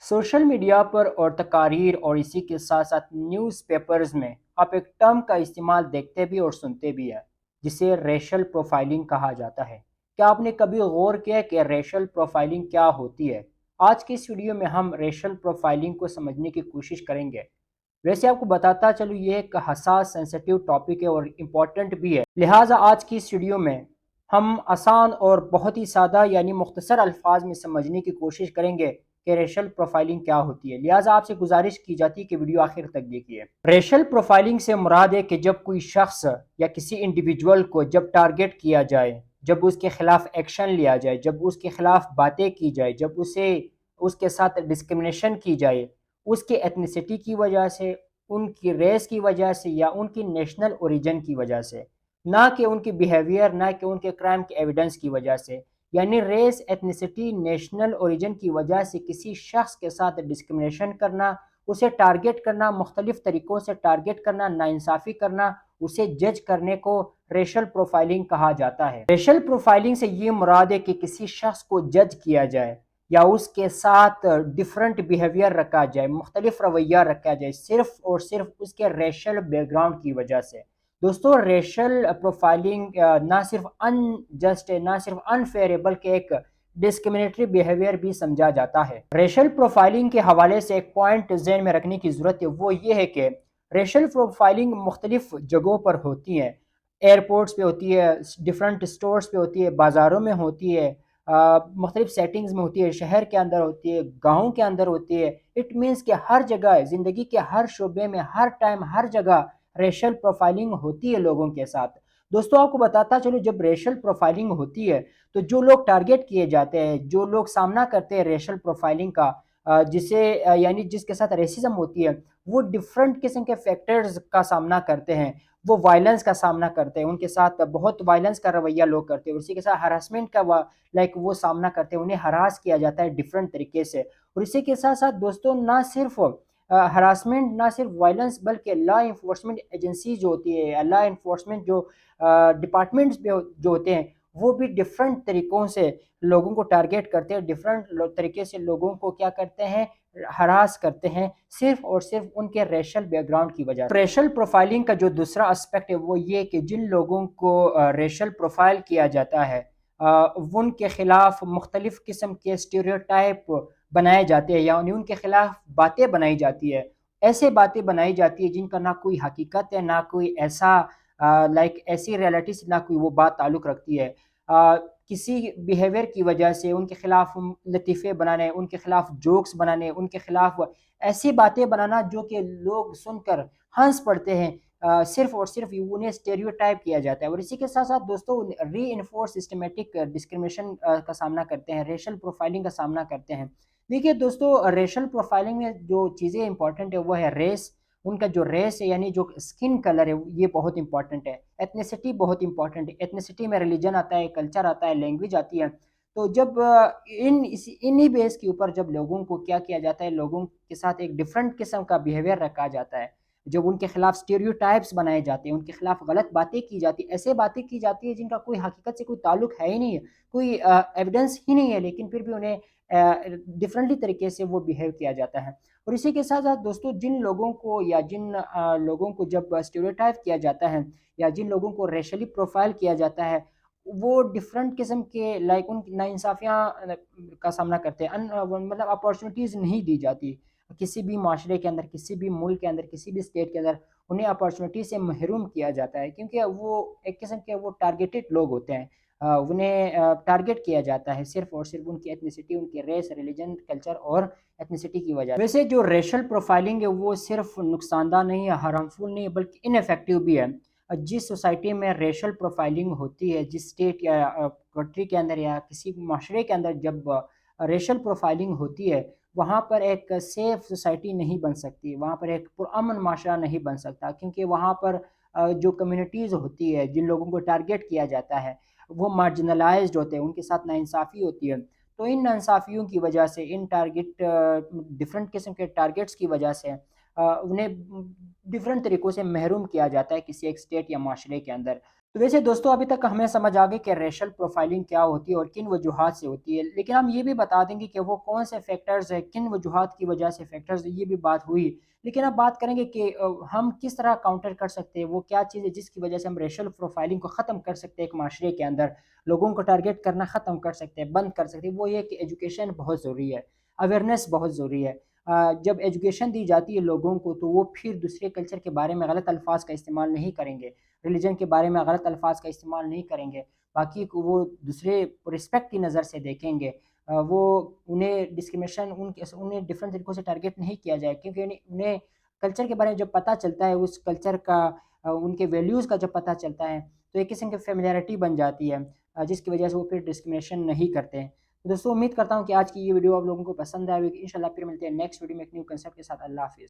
Social media پر اور تقاریر اور اسی کے ساتھ ساتھ نیوز پیپرز میں آپ ایک ٹرم کا استعمال دیکھتے بھی اور سنتے بھی ہیں جسے ریشل پروفائلنگ کہا جاتا ہے۔ کیا آپ نے کبھی غور کیا کہ ریشل پروفائلنگ کیا ہوتی ہے؟ آج کی اس ویڈیو میں ہم ریشل پروفائلنگ کو سمجھنے کی کوشش کریں گے۔ ویسے آپ کو بتاتا چلو یہ ایک حساس سینسیٹیو ٹاپک ہے اور امپورٹنٹ بھی ہے، لہٰذا آج کی اس ویڈیو میں ہم آسان اور بہت ہی سادہ یعنی مختصر الفاظ میں سمجھنے کی کوشش کریں گے کہ ریشل پروفائلنگ کیا ہوتی ہے، لہٰذا آپ سے گزارش کی جاتی ہے کہ ویڈیو آخر تک دیکھیے۔ ریشل پروفائلنگ سے مراد ہے کہ جب کوئی شخص یا کسی انڈیویجول کو جب ٹارگٹ کیا جائے، جب اس کے خلاف ایکشن لیا جائے، جب اس کے خلاف باتیں کی جائے، جب اس کے ساتھ ڈسکرمنیشن کی جائے، اس کے ایتھنیسٹی کی وجہ سے، ان کی ریس کی وجہ سے یا ان کی نیشنل اوریجن کی وجہ سے، نہ کہ ان کی بیہیویئر، نہ کہ ان کے کرائم کے ایویڈنس کی وجہ سے، یعنی ریس، ایتھنیسٹی، نیشنل اوریجن کی وجہ سے کسی شخص کے ساتھ ڈسکرمنیشن کرنا، اسے ٹارگٹ کرنا، مختلف طریقوں سے ٹارگٹ کرنا، ناانصافی کرنا، اسے جج کرنے کو ریشل پروفائلنگ کہا جاتا ہے۔ ریشل پروفائلنگ سے یہ مراد ہے کہ کسی شخص کو جج کیا جائے یا اس کے ساتھ ڈیفرنٹ بیہیویئر رکھا جائے، مختلف رویہ رکھا جائے، صرف اور صرف اس کے ریشل بیک گراؤنڈ کی وجہ سے۔ دوستو، ریشل پروفائلنگ نہ صرف ان جسٹ ہے، نہ صرف انفیئر ہے، بلکہ ایک ڈسکرمنیٹری بیہیویئر بھی سمجھا جاتا ہے۔ ریشل پروفائلنگ کے حوالے سے ایک پوائنٹ ذہن میں رکھنے کی ضرورت ہے، وہ یہ ہے کہ ریشل پروفائلنگ مختلف جگہوں پر ہوتی ہے۔ ایئرپورٹس پہ ہوتی ہے، ڈیفرنٹ اسٹورز پہ ہوتی ہے، بازاروں میں ہوتی ہے، مختلف سیٹنگز میں ہوتی ہے، شہر کے اندر ہوتی ہے، گاؤں کے اندر ہوتی ہے۔ اٹ مینس کہ ہر جگہ، زندگی کے ہر شعبے میں، ہر ٹائم، ہر جگہ ریشل پروفائلنگ ہوتی ہے لوگوں کے ساتھ۔ دوستوں، آپ کو بتاتا چلو، جب ریشل پروفائلنگ ہوتی ہے تو جو لوگ ٹارگٹ کیے جاتے ہیں، جو لوگ سامنا کرتے ہیں ریشل پروفائلنگ کا، یعنی جس کے ساتھ ریسزم ہوتی ہے، وہ ڈفرنٹ قسم کے فیکٹرز کا سامنا کرتے ہیں۔ وہ وائلنس کا سامنا کرتے ہیں، ان کے ساتھ بہت وائلنس کا رویہ لوگ کرتے ہیں، اسی کے ساتھ ہراسمنٹ کا وہ سامنا کرتے ہیں، انہیں ہراس کیا جاتا ہے ڈفرنٹ طریقے سے۔ اور اسی کے ساتھ ساتھ دوستوں، نہ صرف ہراسمنٹ، نہ صرف وائلنس، بلکہ لا انفورسمنٹ ایجنسی جو ہوتی ہے، لا انفورسمنٹ جو ڈپارٹمنٹس جو ہوتے ہیں، وہ بھی ڈفرنٹ طریقوں سے لوگوں کو ٹارگٹ کرتے ہیں، ڈفرنٹ طریقے سے لوگوں کو کیا کرتے ہیں، ہراس کرتے ہیں، صرف اور صرف ان کے ریشل بیک گراؤنڈ کی وجہ سے۔ ریشل پروفائلنگ کا جو دوسرا اسپیکٹ ہے وہ یہ کہ جن لوگوں کو ریشل پروفائل کیا جاتا ہے، ان کے خلاف مختلف قسم کے اسٹیریوٹائپ بنائے جاتے ہیں، یعنی ان کے خلاف باتیں بنائی جاتی ہے، ایسے باتیں بنائی جاتی ہے جن کا نہ کوئی حقیقت ہے، نہ کوئی ایسی ریالٹی سے نہ کوئی وہ بات تعلق رکھتی ہے۔ کسی بیہیویئر کی وجہ سے ان کے خلاف لطیفے بنانے، ان کے خلاف جوکس بنانے، ان کے خلاف ایسی باتیں بنانا جو کہ لوگ سن کر ہنس پڑتے ہیں، صرف اور صرف انہیں اسٹیریوٹائپ کیا جاتا ہے۔ اور اسی کے ساتھ ساتھ دوستوں، ری انفورس سسٹمیٹک ڈسکرمنیشن کا سامنا کرتے ہیں، ریشل پروفائلنگ کا سامنا کرتے ہیں۔ دیکھیے دوستوں، ریشل پروفائلنگ میں جو چیزیں امپورٹنٹ ہے وہ ہے ریس، ان کا جو ریس ہے یعنی جو اسکن کلر ہے یہ بہت امپورٹنٹ ہے۔ ایتھنیسٹی بہت امپورٹنٹ ہے، ایتھنیسٹی میں ریلیجن آتا ہے، کلچر آتا ہے، لینگویج آتی ہے۔ تو جب انہی بیس کے اوپر جب لوگوں کو کیا کیا جاتا ہے، لوگوں کے ساتھ ایک ڈیفرنٹ قسم کا بیہیویئر رکھا جاتا ہے، جب ان کے خلاف اسٹیریوٹائپس بنائے جاتے ہیں، ان کے خلاف غلط باتیں کی جاتی ہیں، ایسے باتیں کی جاتی ہیں جن کا کوئی حقیقت سے کوئی تعلق ہے ہی نہیں ہے، کوئی ایویڈنس ہی نہیں ہے، لیکن پھر بھی انہیں ڈفرنٹلی طریقے سے وہ بیہیو کیا جاتا ہے۔ اور اسی کے ساتھ ساتھ دوستوں، جن لوگوں کو یا جن لوگوں کو جب اسٹیریوٹائپ کیا جاتا ہے یا جن لوگوں کو ریشلی پروفائل کیا جاتا ہے، وہ ڈفرنٹ قسم کے ان ناانصافیاں کا سامنا کرتے ہیں، مطلب اپارچونیٹیز نہیں دی جاتی کسی بھی معاشرے کے اندر، کسی بھی ملک کے اندر، کسی بھی اسٹیٹ کے اندر انہیں اپارچونیٹی سے محروم کیا جاتا ہے، کیونکہ وہ ایک قسم کے وہ ٹارگیٹڈ لوگ ہوتے ہیں، انہیں ٹارگٹ کیا جاتا ہے صرف اور صرف ان کی ایتھنیسٹی، ان کے ریس، ریلیجن، کلچر اور ایتھنیسٹی کی وجہ سے۔ ویسے جو ریشل پروفائلنگ ہے وہ صرف نقصان دہ نہیں ہے، ہارمفل نہیں ہے، بلکہ ان افیکٹو بھی ہے۔ جس سوسائٹی میں ریشل پروفائلنگ ہوتی ہے، جس اسٹیٹ یا کنٹری کے اندر یا کسی معاشرے کے اندر جب ریشل پروفائلنگ ہوتی ہے، وہاں پر ایک سیف سوسائٹی نہیں بن سکتی، وہاں پر ایک پرامن معاشرہ نہیں بن سکتا، کیونکہ وہاں پر جو کمیونٹیز ہوتی ہے، جن لوگوں کو ٹارگٹ کیا جاتا ہے، وہ مارجنلائزڈ ہوتے ہیں، ان کے ساتھ ناانصافی ہوتی ہے۔ تو ان ناانصافیوں کی وجہ سے، ان ڈفرنٹ قسم کے ٹارگٹس کی وجہ سے انہیں ڈفرنٹ طریقوں سے محروم کیا جاتا ہے کسی ایک اسٹیٹ یا معاشرے کے اندر۔ تو ویسے دوستوں ابھی تک ہمیں سمجھ آ گئی کہ ریشل پروفائلنگ کیا ہوتی ہے اور کن وجوہات سے ہوتی ہے، لیکن ہم یہ بھی بتا دیں گے کہ وہ کون سے فیکٹرز ہیں، کن وجوہات کی وجہ سے فیکٹرز، یہ بھی بات ہوئی۔ لیکن اب بات کریں گے کہ ہم کس طرح کاؤنٹر کر سکتے ہیں، وہ کیا چیز ہے جس کی وجہ سے ہم ریشل پروفائلنگ کو ختم کر سکتے ہیں، ایک معاشرے کے اندر لوگوں کو ٹارگیٹ کرنا ختم کر سکتے ہیں، بند کر سکتے ہیں۔ وہ یہ کہ ایجوکیشن بہت ضروری ہے، اویئرنیس بہت ضروری ہے۔ جب ایجوکیشن دی جاتی ہے لوگوں کو تو وہ پھر دوسرے کلچر کے بارے میں غلط الفاظ کا استعمال نہیں کریں گے، ریلیجن کے بارے میں غلط الفاظ کا استعمال نہیں کریں گے، باقی کو وہ دوسرے رسپیکٹ کی نظر سے دیکھیں گے۔ وہ انہیں ڈسکریمنیشن انہیں ڈفرینٹ طریقوں سے ٹارگیٹ نہیں کیا جائے، کیونکہ انہیں کلچر کے بارے میں جب پتہ چلتا ہے، اس کلچر کا ان کے ویلیوز کا جب پتہ چلتا ہے تو ایک قسم کی فیملیرٹی بن جاتی ہے، جس کی وجہ سے وہ پھر ڈسکریمنیشن نہیں کرتے ہیں۔ دوستوں امید کرتا ہوں کہ آج کی یہ ویڈیو آپ لوگوں کو پسند آئے گی، انشاءاللہ پھر ملتے ہیں نیکسٹ ویڈیو میں ایک نیو کنسیپٹ کے ساتھ۔ اللہ حافظ۔